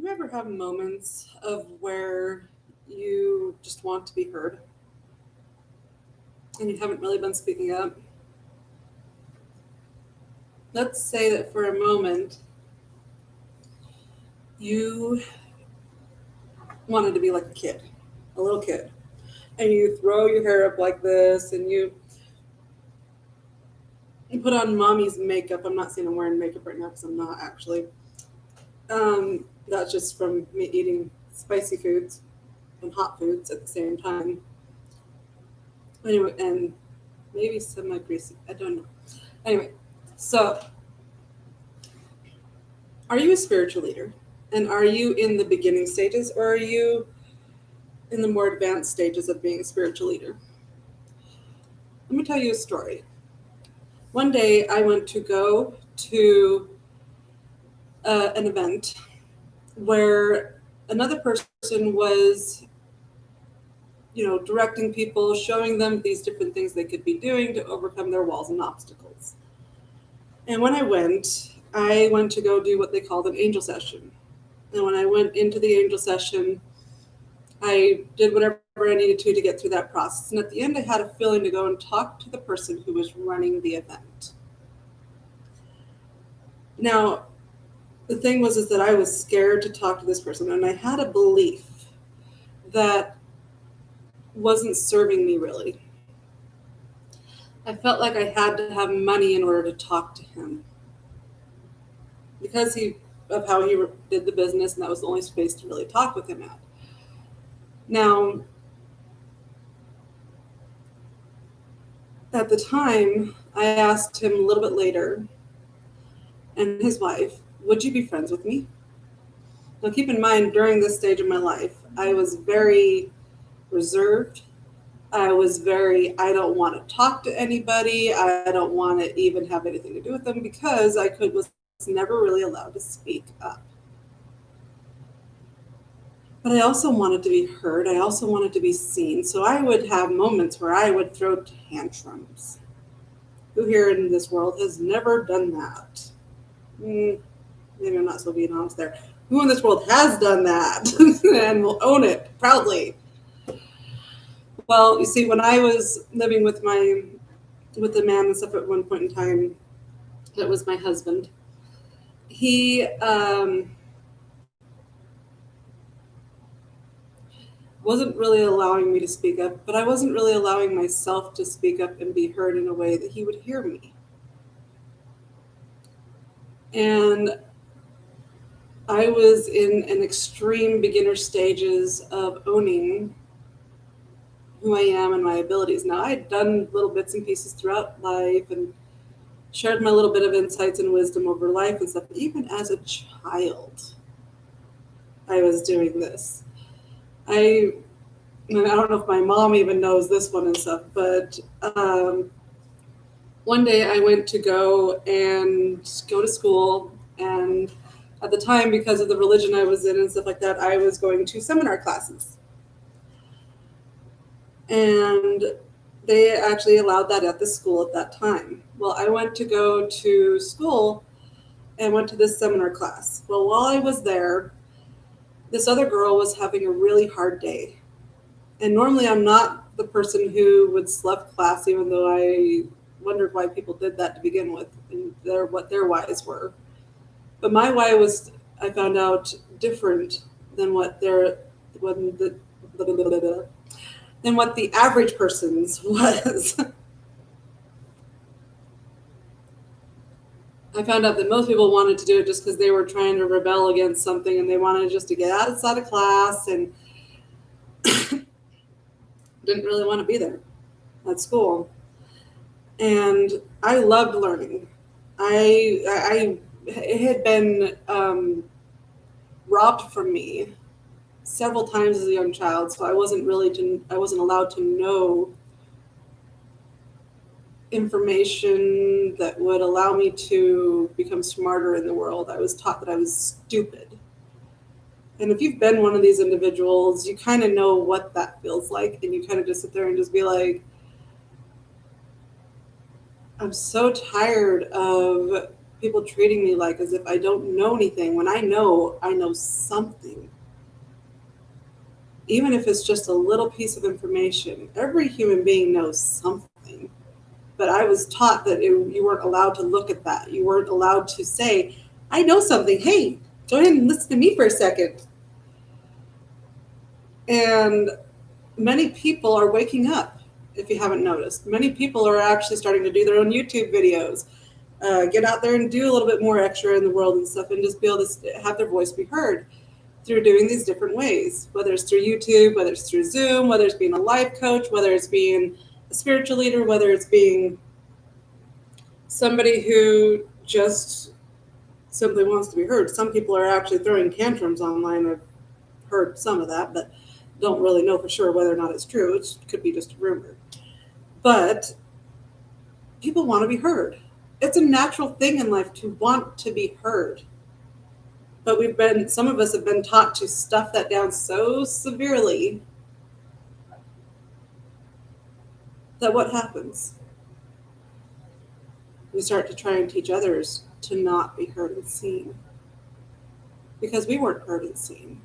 You ever have moments of where you just want to be heard and you haven't really been speaking up? Let's say that for a moment you wanted to be like a kid, a little kid, and you throw your hair up like this and you put on mommy's makeup. I'm not saying I'm wearing makeup right now because I'm not actually. That's just from me eating spicy foods and hot foods at the same time. Anyway, and maybe semi greasy. I don't know. Anyway, so are you a spiritual leader? And are you in the beginning stages or are you in the more advanced stages of being a spiritual leader? Let me tell you a story. One day I went to go to an event where another person was, directing people, showing them these different things they could be doing to overcome their walls and obstacles. And when I went to go do what they called an angel session. And when I went into the angel session, I did whatever I needed to get through that process. And at the end, I had a feeling to go and talk to the person who was running the event. Now, the thing was is that I was scared to talk to this person, and I had a belief that wasn't serving me really. I felt like I had to have money in order to talk to him because of how he did the business, and that was the only space to really talk with him at. Now, at the time, I asked him a little bit later, and his wife, would you be friends with me? Now, keep in mind, during this stage of my life, I was very reserved. I don't want to talk to anybody. I don't want to even have anything to do with them because was never really allowed to speak up. But I also wanted to be heard. I also wanted to be seen. So I would have moments where I would throw tantrums. Who here in this world has never done that? Maybe I'm not so being honest there. Who in this world has done that and will own it proudly? Well, you see, when I was living with the man and stuff at one point in time, that was my husband. He wasn't really allowing me to speak up, but I wasn't really allowing myself to speak up and be heard in a way that he would hear me. And I was in an extreme beginner stages of owning who I am and my abilities. Now, I had done little bits and pieces throughout life and shared my little bit of insights and wisdom over life and stuff. But even as a child, I was doing this. I don't know if my mom even knows this one and stuff, but one day I went to go to school, and at the time, because of the religion I was in and stuff like that, I was going to seminar classes. And they actually allowed that at the school at that time. Well, I went to go to school and went to this seminar class. Well, while I was there, this other girl was having a really hard day. And normally I'm not the person who would slough class, even though I wondered why people did that to begin with and what their whys were. But my why was, I found out, different than when the, than what the average person's was. I found out that most people wanted to do it just because they were trying to rebel against something and they wanted just to get outside of class and didn't really want to be there at school. And I loved learning. I it had been robbed from me several times as a young child, so I wasn't allowed to know information that would allow me to become smarter in the world. I was taught that I was stupid. And if you've been one of these individuals, you kind of know what that feels like, and you kind of just sit there and just be like, I'm so tired of people treating me like as if I don't know anything when I know something. Even if it's just a little piece of information, every human being knows something. But I was taught that you weren't allowed to look at that. You weren't allowed to say, I know something. Hey, go ahead and listen to me for a second. And many people are waking up, if you haven't noticed. Many people are actually starting to do their own YouTube videos, get out there and do a little bit more extra in the world and stuff, and just be able to have their voice be heard through doing these different ways, whether it's through YouTube, whether it's through Zoom, whether it's being a life coach, whether it's being a spiritual leader, whether it's being somebody who just simply wants to be heard. Some people are actually throwing tantrums online. I've heard some of that, but don't really know for sure whether or not it's true. It could be just a rumor. But people want to be heard. It's a natural thing in life to want to be heard. But some of us have been taught to stuff that down so severely that what happens? We start to try and teach others to not be heard and seen. Because we weren't heard and seen.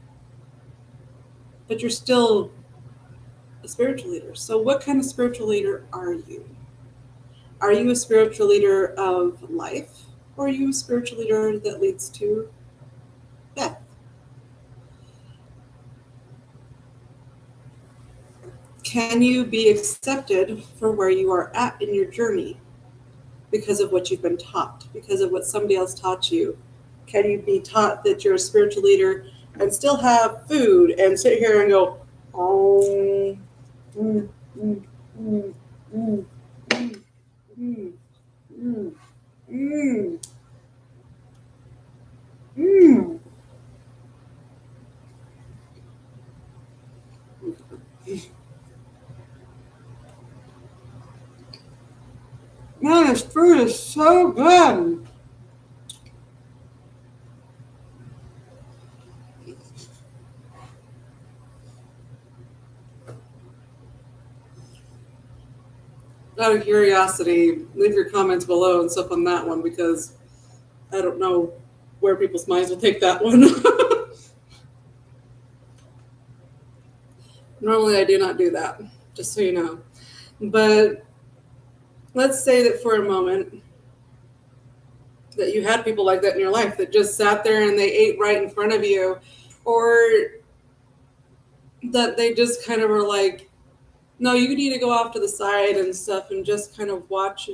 But you're still a spiritual leader. So what kind of spiritual leader are you? Are you a spiritual leader of life? Or are you a spiritual leader that leads to death? Can you be accepted for where you are at in your journey because of what you've been taught, because of what somebody else taught you? Can you be taught that you're a spiritual leader and still have food and sit here and go, oh, mm, mm, mm, mm, mm, mm, mm, mm, mm. Man, this food is so good. Out of curiosity, leave your comments below and stuff on that one, because I don't know where people's minds will take that one. Normally I do not do that, just so you know. But let's say that for a moment that you had people like that in your life that just sat there and they ate right in front of you, or that they just kind of were like, no, you need to go off to the side and stuff and just kind of watch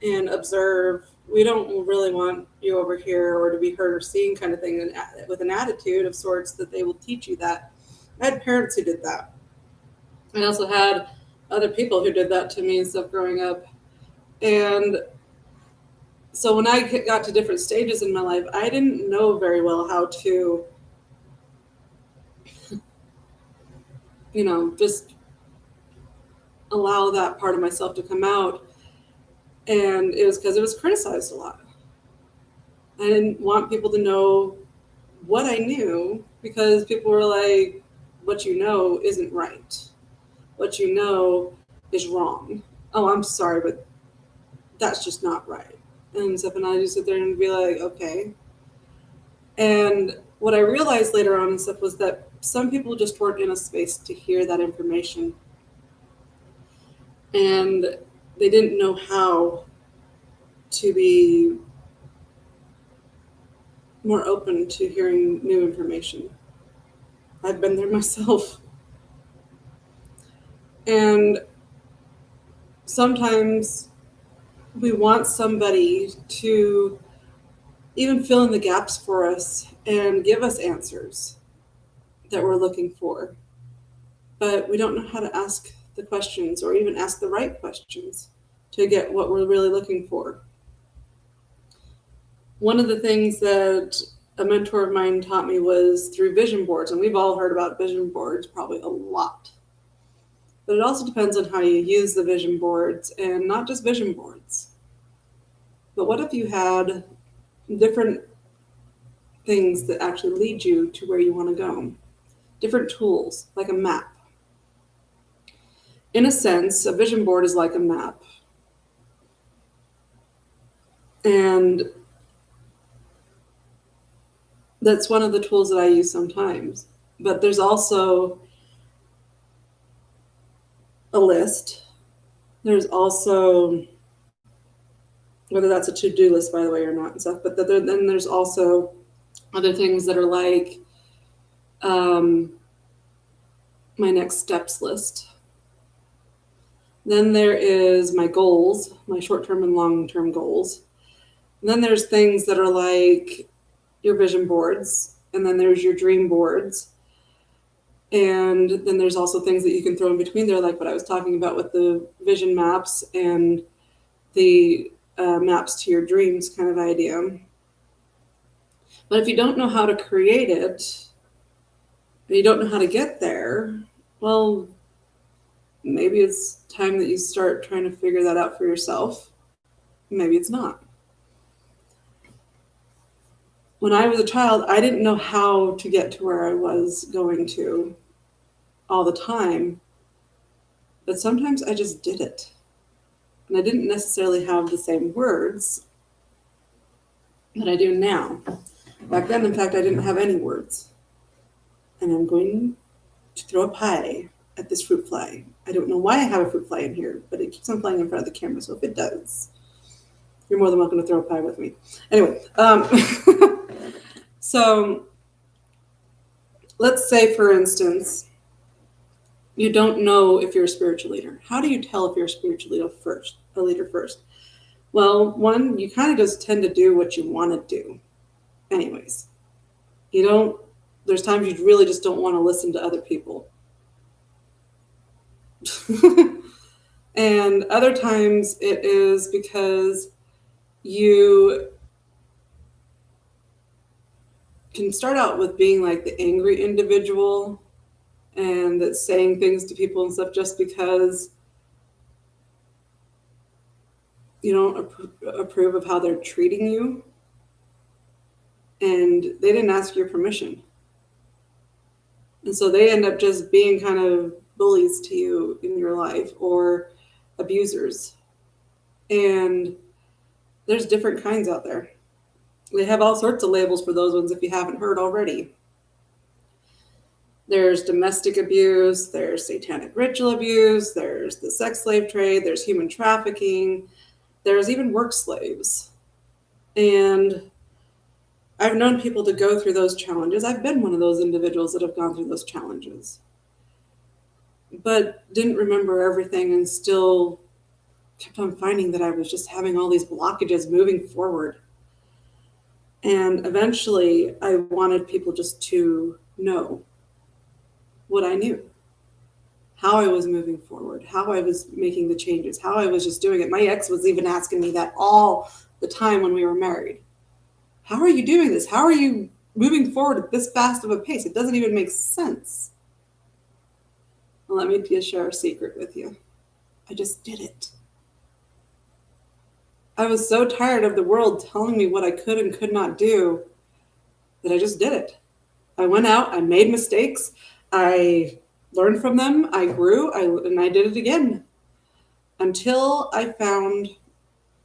and observe. We don't really want you over here or to be heard or seen, kind of thing, and with an attitude of sorts that they will teach you that. I had parents who did that. I also had other people who did that to me and stuff growing up. And so when I got to different stages in my life, I didn't know very well how to, just allow that part of myself to come out. And it was because it was criticized a lot. I didn't want people to know what I knew, because people were like, what you know isn't right. What you know is wrong. Oh, I'm sorry, but that's just not right. And stuff, and I just sit there and be like, okay. And what I realized later on and stuff was that some people just weren't in a space to hear that information. And they didn't know how to be more open to hearing new information. I've been there myself. And sometimes we want somebody to even fill in the gaps for us and give us answers that we're looking for. But we don't know how to ask the questions or even ask the right questions to get what we're really looking for. One of the things that a mentor of mine taught me was through vision boards, and we've all heard about vision boards probably a lot. But it also depends on how you use the vision boards, and not just vision boards. But what if you had different things that actually lead you to where you want to go? Different tools, like a map. In a sense, a vision board is like a map. And That's one of the tools that I use sometimes. But there's also a list. There's also, whether that's a to-do list, by the way, or not and stuff, but then there's also other things that are like my next steps list. Then there is my goals, my short-term and long-term goals. And then there's things that are like your vision boards, and then there's your dream boards. And then there's also things that you can throw in between there, like what I was talking about with the vision maps and the maps to your dreams kind of idea. But if you don't know how to create it, and you don't know how to get there, well, maybe it's time that you start trying to figure that out for yourself. Maybe it's not. When I was a child, I didn't know how to get to where I was going to all the time, but sometimes I just did it. And I didn't necessarily have the same words that I do now. Back then, in fact, I didn't have any words. And I'm going to throw a pie at this fruit fly. I don't know why I have a fruit fly in here, but it keeps on flying in front of the camera. So if it does, you're more than welcome to throw a pie with me. Anyway, so let's say, for instance, you don't know if you're a spiritual leader. How do you tell if you're a spiritual leader first? Well, one, you kind of just tend to do what you want to do. Anyways, there's times you really just don't want to listen to other people. And other times it is because you can start out with being like the angry individual and that's saying things to people and stuff just because you don't approve of how they're treating you. And they didn't ask your permission. And so they end up just being kind of bullies to you in your life or abusers. And there's different kinds out there. They have all sorts of labels for those ones if you haven't heard already. There's domestic abuse, there's satanic ritual abuse, there's the sex slave trade, there's human trafficking, there's even work slaves. And I've known people to go through those challenges. I've been one of those individuals that have gone through those challenges, but didn't remember everything and still kept on finding that I was just having all these blockages moving forward. And eventually I wanted people just to know what I knew, how I was moving forward, how I was making the changes, how I was just doing it. My ex was even asking me that all the time when we were married. How are you doing this? How are you moving forward at this fast of a pace? It doesn't even make sense. Well, let me just share a secret with you. I just did it. I was so tired of the world telling me what I could and could not do that I just did it. I went out, I made mistakes, I learned from them, I grew, and I did it again until I found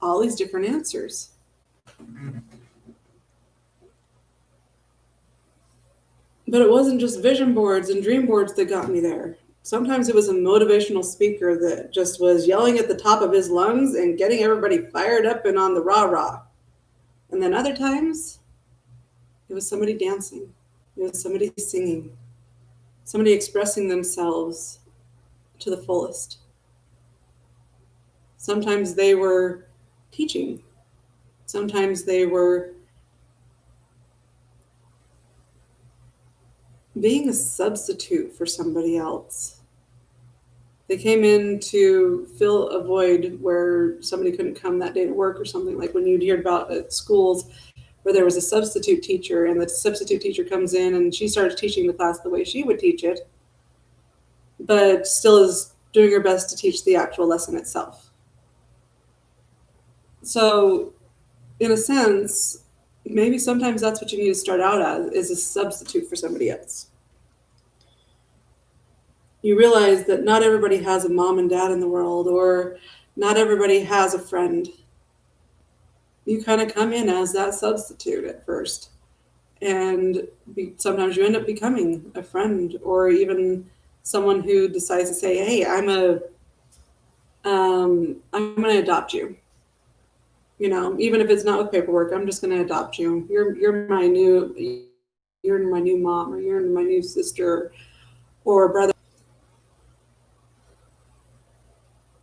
all these different answers. But it wasn't just vision boards and dream boards that got me there. Sometimes it was a motivational speaker that just was yelling at the top of his lungs and getting everybody fired up and on the rah-rah. And then other times, it was somebody dancing. It was somebody singing. Somebody expressing themselves to the fullest. Sometimes they were teaching. Sometimes they were being a substitute for somebody else. They came in to fill a void where somebody couldn't come that day to work or something, like when you'd hear about at schools where there was a substitute teacher and the substitute teacher comes in and she starts teaching the class the way she would teach it, but still is doing her best to teach the actual lesson itself. So in a sense, maybe sometimes that's what you need to start out as, is a substitute for somebody else. You realize that not everybody has a mom and dad in the world, or not everybody has a friend. You kind of come in as that substitute at first. And sometimes you end up becoming a friend or even someone who decides to say, "Hey, I'm going to adopt you." You know, even if it's not with paperwork, I'm just going to adopt you. You're my new mom, or you're my new sister or brother.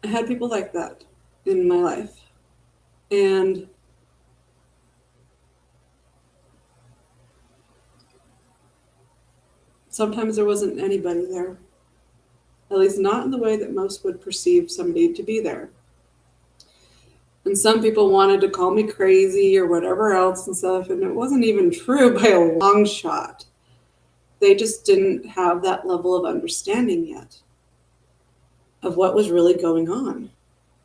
I had people like that in my life, and sometimes there wasn't anybody there. At least not in the way that most would perceive somebody to be there. And some people wanted to call me crazy or whatever else and stuff, and it wasn't even true by a long shot. They just didn't have that level of understanding yet of what was really going on.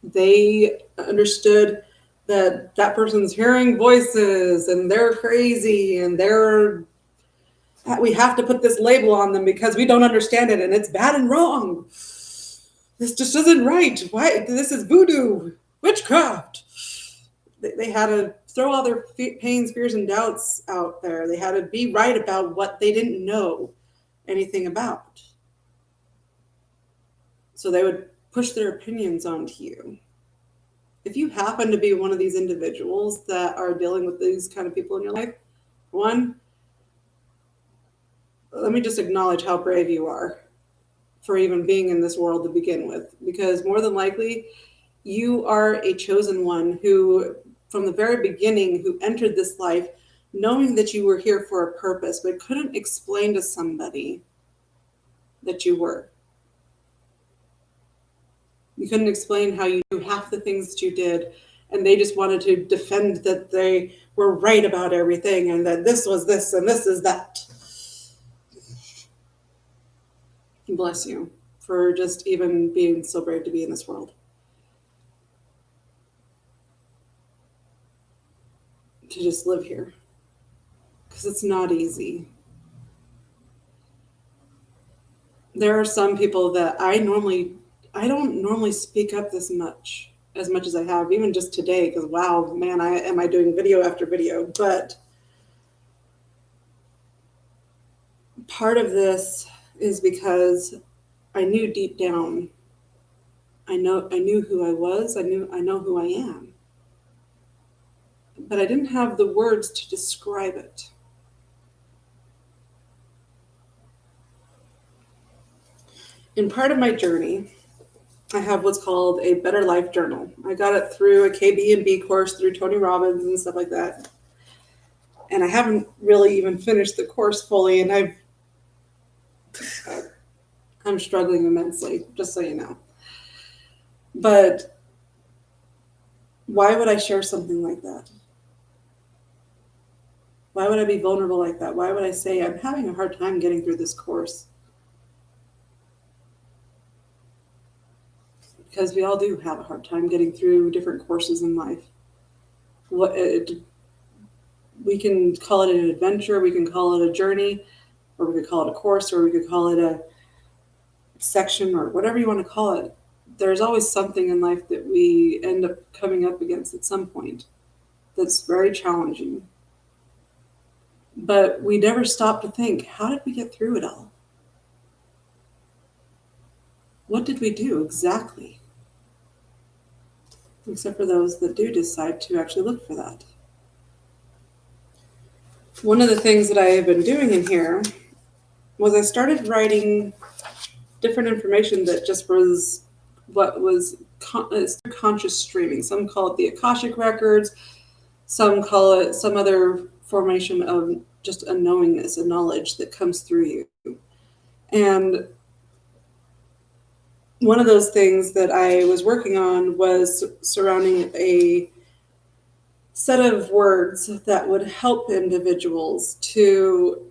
They understood that that person's hearing voices and they're crazy and we have to put this label on them because we don't understand it and it's bad and wrong. This just isn't right. Why? This is voodoo, witchcraft. They had to throw all their pains, fears, and doubts out there. They had to be right about what they didn't know anything about. So they would push their opinions onto you. If you happen to be one of these individuals that are dealing with these kind of people in your life, one, let me just acknowledge how brave you are for even being in this world to begin with, because more than likely, you are a chosen one who, from the very beginning, who entered this life knowing that you were here for a purpose, but couldn't explain to somebody that you were. You couldn't explain how you do half the things that you did, and they just wanted to defend that they were right about everything and that this was this and this is that. Bless you for just even being so brave to be in this world. To just live here. Because it's not easy. There are some people that I don't normally speak up this much as I have, even just today, because wow, man, am I doing video after video. But part of this is because I knew deep down, I knew who I was, I know who I am. But I didn't have the words to describe it. In part of my journey, I have what's called a Better Life Journal. I got it through a KB&B course through Tony Robbins and stuff like that. And I haven't really even finished the course fully, and I'm struggling immensely, just so you know. But why would I share something like that? Why would I be vulnerable like that? Why would I say I'm having a hard time getting through this course? Because we all do have a hard time getting through different courses in life. We can call it an adventure, we can call it a journey, or we could call it a course, or we could call it a section, or whatever you want to call it. There's always something in life that we end up coming up against at some point that's very challenging. But we never stop to think, how did we get through it all? What did we do exactly? Except for those that do decide to actually look for that. One of the things that I have been doing in here was I started writing different information that just was what was conscious streaming. Some call it the Akashic Records, some call it some other formation of just a knowingness, a knowledge that comes through you. And one of those things that I was working on was surrounding a set of words that would help individuals to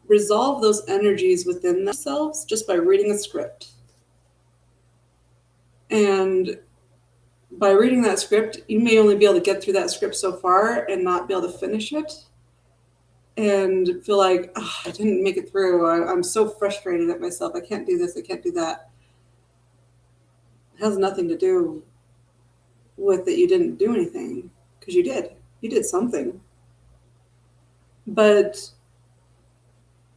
resolve those energies within themselves just by reading a script. And by reading that script, you may only be able to get through that script so far and not be able to finish it and feel like, oh, I didn't make it through. I'm so frustrated at myself. I can't do this. I can't do that. It has nothing to do with that you didn't do anything, because you did. You did something. But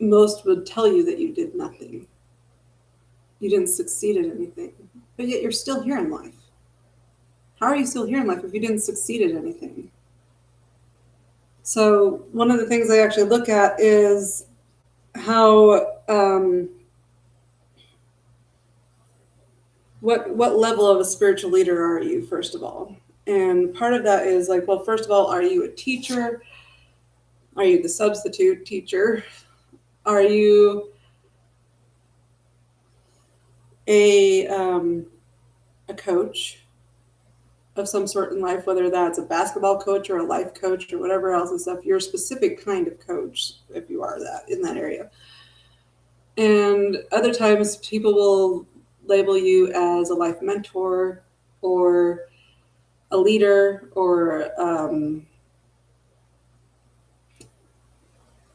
most would tell you that you did nothing. You didn't succeed at anything. But yet you're still here in life. How are you still here in life if you didn't succeed at anything? So one of the things I actually look at is how what level of a spiritual leader are you, first of all? And part of that is like, well, first of all, are you a teacher? Are you the substitute teacher? Are you a coach of some sort in life, whether that's a basketball coach or a life coach or whatever else and stuff? You're a specific kind of coach if you are that in that area. And other times people will label you as a life mentor or a leader or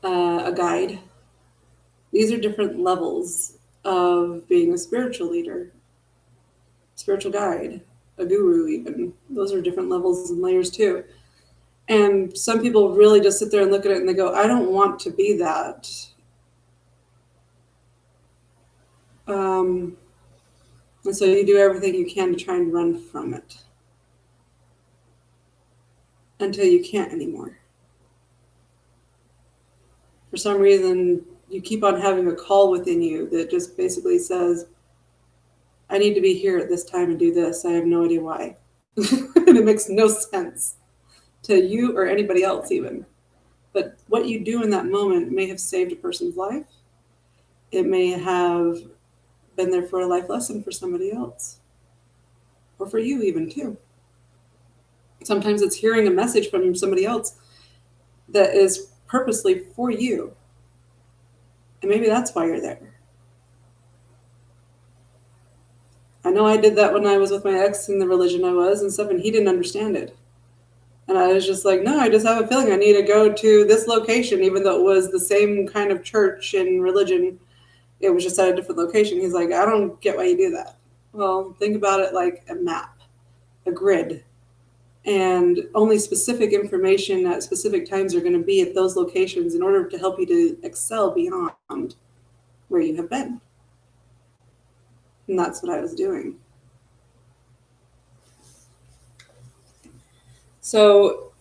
a guide. These are different levels of being a spiritual leader, spiritual guide, a guru even. Those are different levels and layers too. And some people really just sit there and look at it and they go, I don't want to be that. And so you do everything you can to try and run from it until you can't anymore. For some reason, you keep on having a call within you that just basically says, I need to be here at this time and do this. I have no idea why. And it makes no sense to you or anybody else even. But what you do in that moment may have saved a person's life. It may have been there for a life lesson for somebody else. Or for you even too. Sometimes it's hearing a message from somebody else that is purposely for you. And maybe that's why you're there. I know I did that when I was with my ex in the religion I was and stuff, and he didn't understand it. And I was just like, no, I just have a feeling I need to go to this location, even though it was the same kind of church and religion. It was just at a different location. He's like, I don't get why you do that. Well, think about it like a map, a grid. And only specific information at specific times are going to be at those locations in order to help you to excel beyond where you have been. And that's what I was doing. So,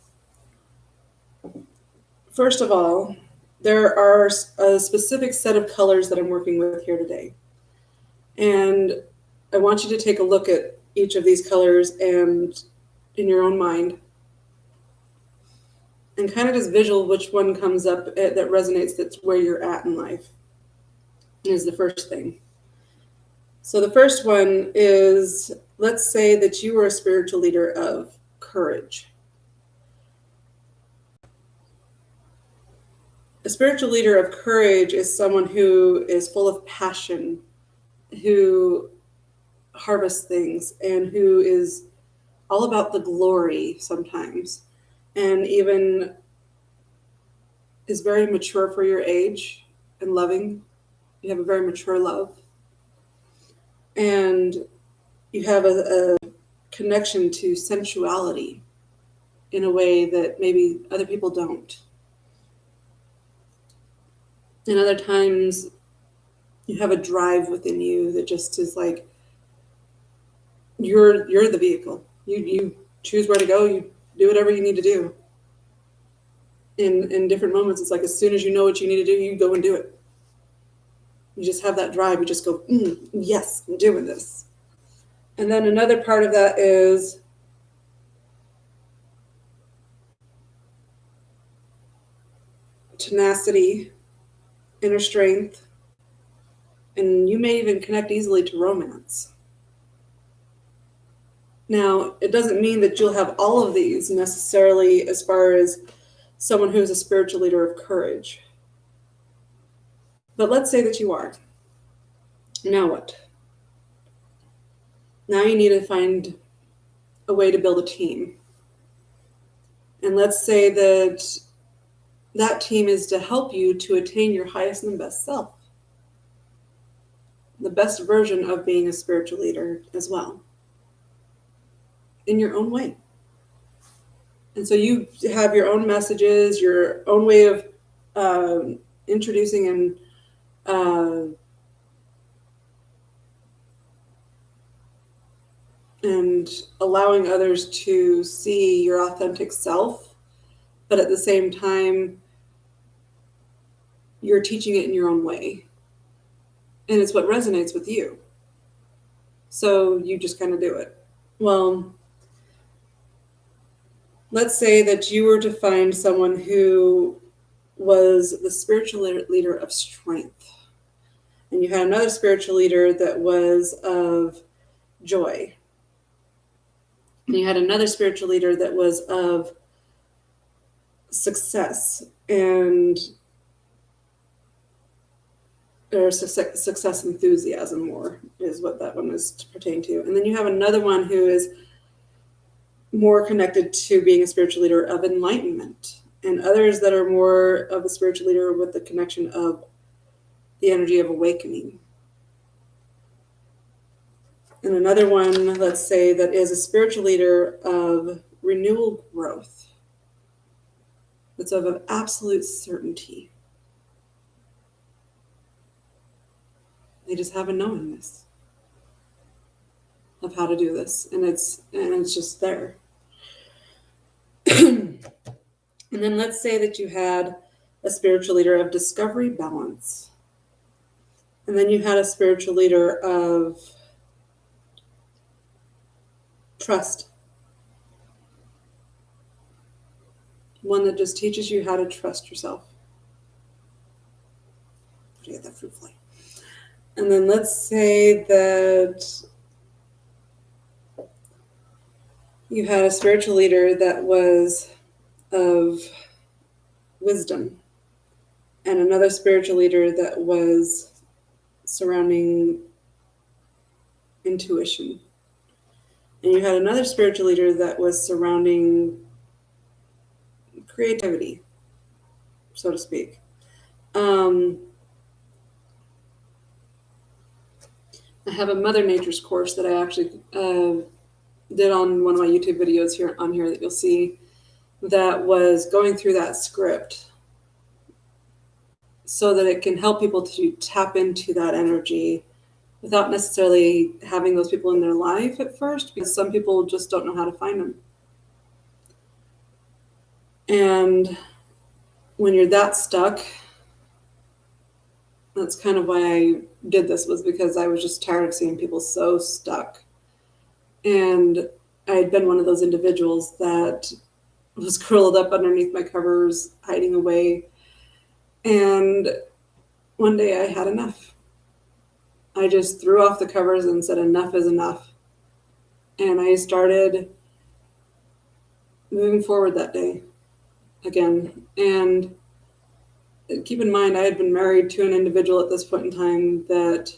first of all, there are a specific set of colors that I'm working with here today. And I want you to take a look at each of these colors and in your own mind and kind of just visual which one comes up that resonates, that's where you're at in life, is the first thing. So the first one is, let's say that you were a spiritual leader of courage. A spiritual leader of courage is someone who is full of passion, who harvests things, and who is all about the glory sometimes, and even is very mature for your age and loving. You have a very mature love. And you have a connection to sensuality in a way that maybe other people don't. And other times you have a drive within you that just is like, you're the vehicle. You choose where to go, you do whatever you need to do. In different moments, it's like as soon as you know what you need to do, you go and do it. You just have that drive. You just go, yes, I'm doing this. And then another part of that is tenacity, inner strength, and you may even connect easily to romance. Now, it doesn't mean that you'll have all of these necessarily as far as someone who is a spiritual leader of courage. But let's say that you are. Now what? Now you need to find a way to build a team. And let's say that that team is to help you to attain your highest and best self. The best version of being a spiritual leader as well. In your own way. And so you have your own messages, your own way of introducing and allowing others to see your authentic self, but at the same time, you're teaching it in your own way. And it's what resonates with you. So you just kind of do it. Well, let's say that you were to find someone who was the spiritual leader of strength, and you had another spiritual leader that was of joy, and you had another spiritual leader that was of success and or success enthusiasm, more is what that one is to pertain to. And then you have another one who is more connected to being a spiritual leader of enlightenment, and others that are more of a spiritual leader with the connection of the energy of awakening. And another one, let's say, that is a spiritual leader of renewal growth. It's of an absolute certainty. They just have a knowingness of how to do this, and it's just there. And then let's say that you had a spiritual leader of discovery, balance, and then you had a spiritual leader of trust, one that just teaches you how to trust yourself. To get that fruit fly. And then let's say that you had a spiritual leader that was of wisdom, and another spiritual leader that was surrounding intuition. And you had another spiritual leader that was surrounding creativity, so to speak. I have a Mother Nature's course that I actually did on one of my YouTube videos here that you'll see, that was going through that script so that it can help people to tap into that energy without necessarily having those people in their life at first, because some people just don't know how to find them. And when you're that stuck, that's kind of why I did this, was because I was just tired of seeing people so stuck. And I had been one of those individuals that was curled up underneath my covers, hiding away. And one day I had enough. I just threw off the covers and said, enough is enough. And I started moving forward that day again. And keep in mind, I had been married to an individual at this point in time that,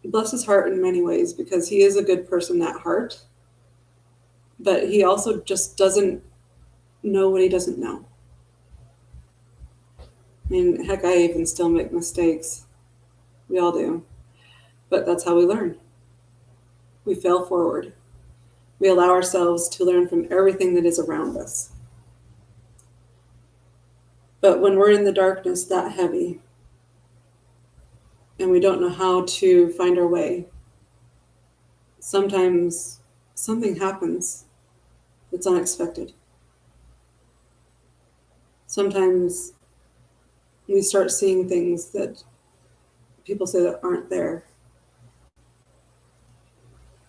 bless his heart in many ways, because he is a good person at heart, but he also just doesn't know what he doesn't know. I mean, heck, I even still make mistakes. We all do. But that's how we learn. We fail forward. We allow ourselves to learn from everything that is around us. But when we're in the darkness that heavy, and we don't know how to find our way, sometimes something happens that's unexpected. Sometimes we start seeing things that people say that aren't there.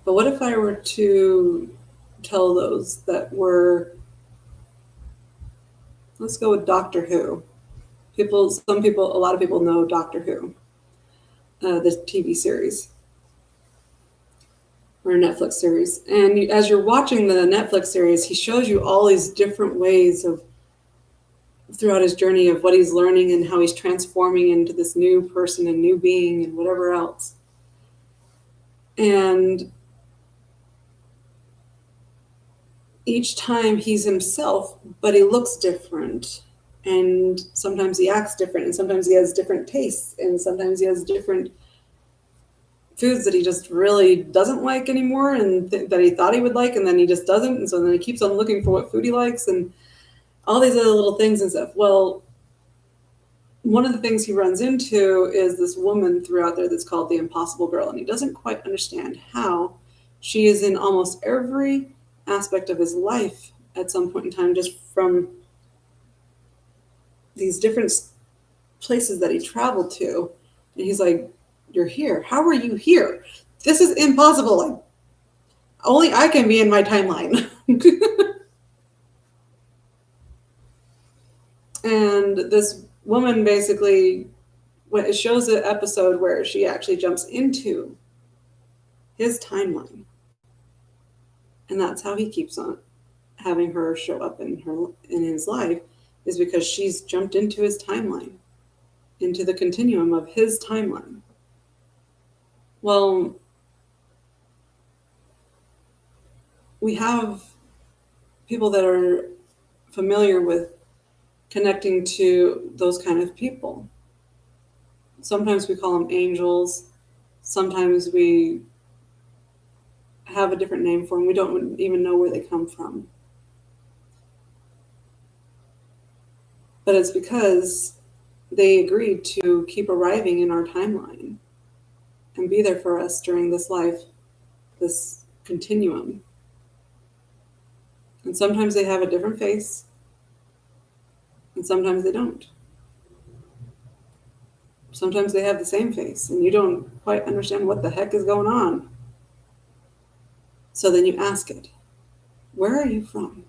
But what if I were to tell those that were, let's go with Doctor Who. A lot of people know Doctor Who, the TV series or a Netflix series. And as you're watching the Netflix series, he shows you all these different ways of, throughout his journey, of what he's learning and how he's transforming into this new person and new being and whatever else. And each time he's himself, but he looks different. And sometimes he acts different, and sometimes he has different tastes, and sometimes he has different foods that he just really doesn't like anymore, and that he thought he would like, and then he just doesn't. And so then he keeps on looking for what food he likes. And all these other little things and stuff. Well, one of the things he runs into is this woman throughout there that's called the Impossible Girl, and he doesn't quite understand how she is in almost every aspect of his life at some point in time, just from these different places that he traveled to. And he's like, "You're here. How are you here? This is impossible. Like, only I can be in my timeline." And this woman basically, when it shows an episode where she actually jumps into his timeline, and that's how he keeps on having her show up in his life, is because she's jumped into his timeline, into the continuum of his timeline. Well, we have people that are familiar with connecting to those kind of people. Sometimes we call them angels. Sometimes we have a different name for them. We don't even know where they come from. But it's because they agreed to keep arriving in our timeline and be there for us during this life, this continuum. And sometimes they have a different face, and sometimes they don't. Sometimes they have the same face, and you don't quite understand what the heck is going on. So then you ask it, where are you from?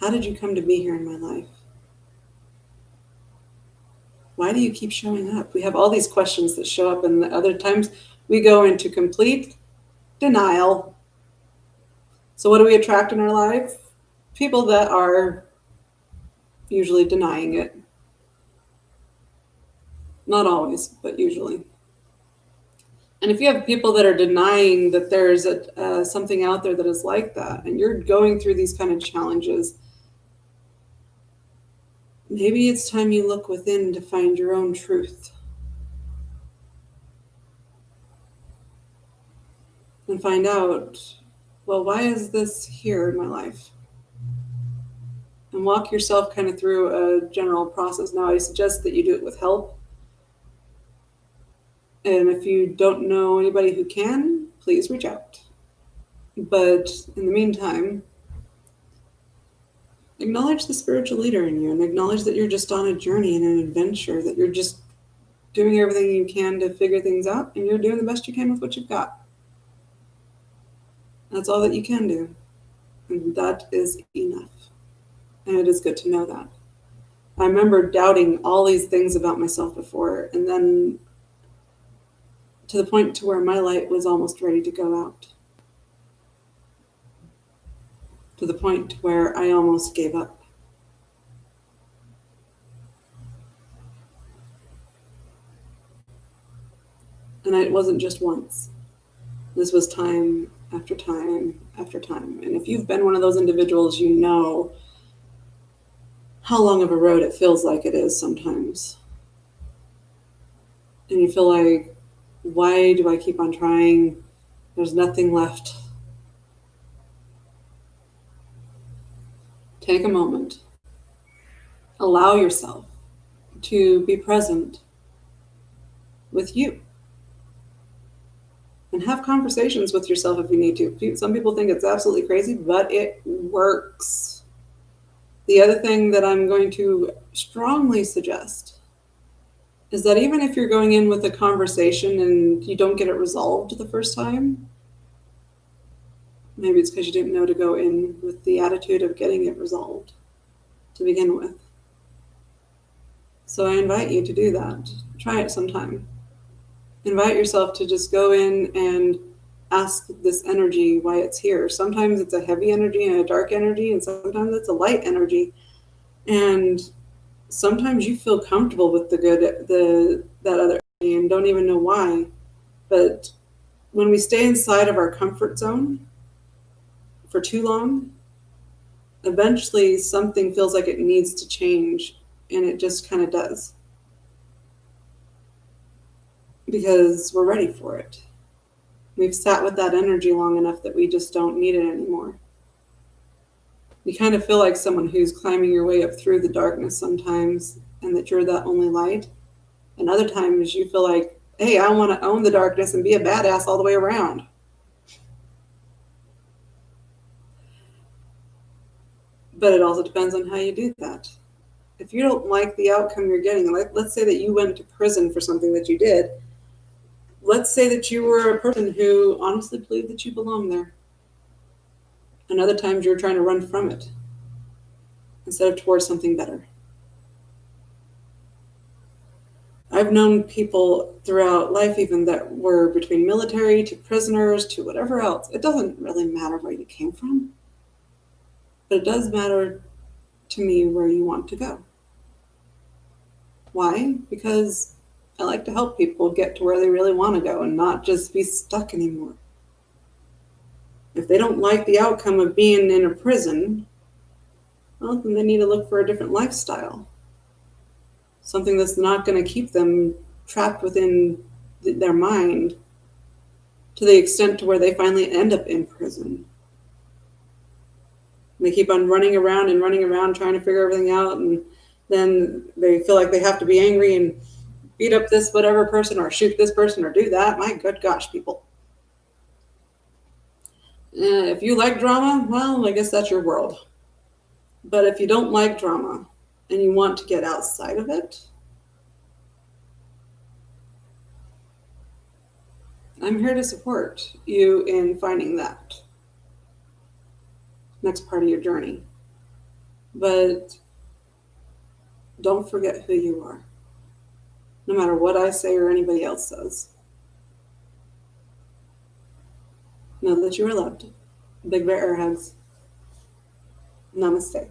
How did you come to be here in my life? Why do you keep showing up? We have all these questions that show up, and the other times we go into complete denial. So what do we attract in our life? People that are usually denying it. Not always, but usually. And if you have people that are denying that there's something out there that is like that, and you're going through these kind of challenges, maybe it's time you look within to find your own truth. And find out, well, why is this here in my life? And walk yourself kind of through a general process. Now, I suggest that you do it with help. And if you don't know anybody who can, please reach out. But in the meantime, acknowledge the spiritual leader in you and acknowledge that you're just on a journey and an adventure, that you're just doing everything you can to figure things out, and you're doing the best you can with what you've got. That's all that you can do. And that is enough. And it is good to know that. I remember doubting all these things about myself before, and then to the point to where my light was almost ready to go out. To the point where I almost gave up. And it wasn't just once. This was time after time after time. And if you've been one of those individuals, you know how long of a road it feels like it is sometimes. And you feel like, why do I keep on trying? There's nothing left. Take a moment. Allow yourself to be present with you. And have conversations with yourself if you need to. Some people think it's absolutely crazy, but it works. The other thing that I'm going to strongly suggest is that even if you're going in with a conversation and you don't get it resolved the first time, maybe it's because you didn't know to go in with the attitude of getting it resolved to begin with. So I invite you to do that. Try it sometime. Invite yourself to just go in and ask this energy why it's here. Sometimes it's a heavy energy and a dark energy, and sometimes it's a light energy. And sometimes you feel comfortable with that other energy and don't even know why. But when we stay inside of our comfort zone for too long, eventually something feels like it needs to change, and it just kind of does. Because we're ready for it. We've sat with that energy long enough that we just don't need it anymore. You kind of feel like someone who's climbing your way up through the darkness sometimes, and that you're that only light. And other times you feel like, hey, I want to own the darkness and be a badass all the way around. But it also depends on how you do that. If you don't like the outcome you're getting, like let's say that you went to prison for something that you did. Let's say that you were a person who honestly believed that you belonged there. And other times you're trying to run from it instead of towards something better. I've known people throughout life even that were between military to prisoners to whatever else. It doesn't really matter where you came from, but it does matter to me where you want to go. Why? Because I like to help people get to where they really want to go and not just be stuck anymore. If they don't like the outcome of being in a prison, well, then they need to look for a different lifestyle. Something that's not going to keep them trapped within their mind to the extent to where they finally end up in prison. And they keep on running around and running around trying to figure everything out, and then they feel like they have to be angry and beat up this whatever person or shoot this person or do that. My good gosh, people. If you like drama, well, I guess that's your world. But if you don't like drama and you want to get outside of it, I'm here to support you in finding that next part of your journey. But don't forget who you are, no matter what I say or anybody else says. Know that you are loved. Big bear air hugs. Namaste.